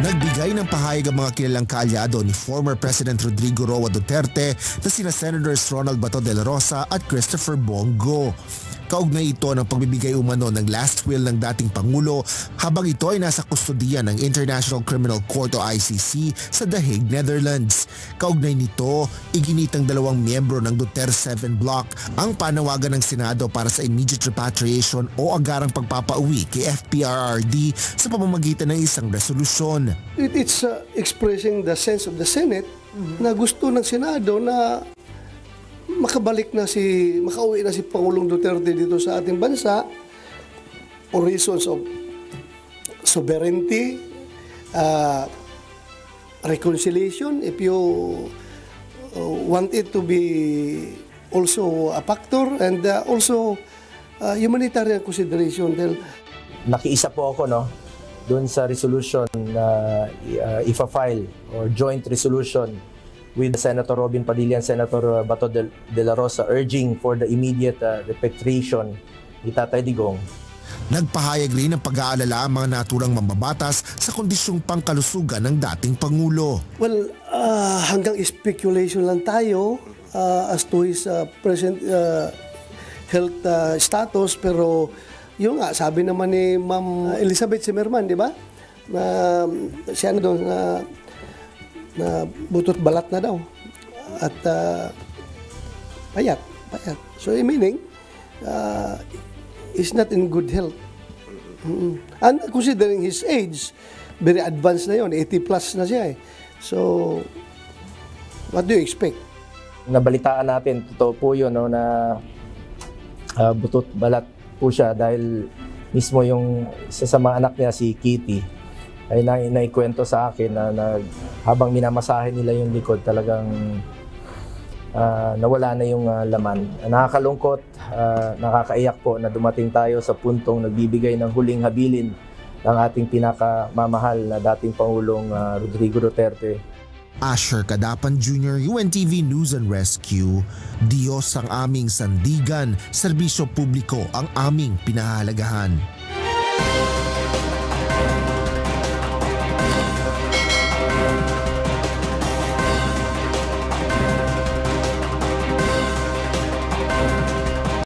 Nagbigay ng pahayag ang mga kilalang kaalyado ni former President Rodrigo Roa Duterte na sina Senators Ronald Bato de la Rosa at Christopher Bongo. Kaugnay ito ng pagbibigay umano ng last will ng dating Pangulo habang ito ay nasa kustodiya ng International Criminal Court o ICC sa The Hague, Netherlands. Kaugnay nito, iginitang dalawang miyembro ng Duterte 7 Block ang panawagan ng Senado para sa immediate repatriation o agarang pagpapauwi kay FPRRD sa pamamagitan ng isang resolusyon. It's expressing the sense of the Senate na gusto ng Senado na makauwi na si Pangulong Duterte dito sa ating bansa for reasons of sovereignty, reconciliation, if you want it to be also a factor, and also humanitarian consideration. Nakiisa po ako doon sa resolution na ifa-file or joint resolution with Senator Robin Padilla and Senator Bato de la Rosa urging for the immediate repatriation ni Tatay Digong. Nagpahayag rin ng pag-aalala ang mga naturang mambabatas sa kondisyong pangkalusugan ng dating Pangulo. Well, hanggang speculation lang tayo as to his present health status, pero yun nga, sabi naman ni Ma'am Elizabeth Zimmerman, di ba? Na siya na doon na butot balat na daw at payat. So meaning is not in good health. And considering his age, very advanced na yon, 80 plus na siya eh. So what do you expect? Nabalitaan natin, totoo po yun na butot balat po siya dahil mismo yung isa sa mga anak niya, si Kitty, ay naikwento sa akin na habang minamasahe nila yung likod, talagang nawala na yung laman. Nakakalungkot, nakakaiyak po na dumating tayo sa puntong nagbibigay ng huling habilin ng ating pinakamamahal na dating Pangulong Rodrigo Duterte. Asher Cadapan Jr., UNTV News and Rescue. Diyos ang aming sandigan, serbisyo publiko ang aming pinahalagahan.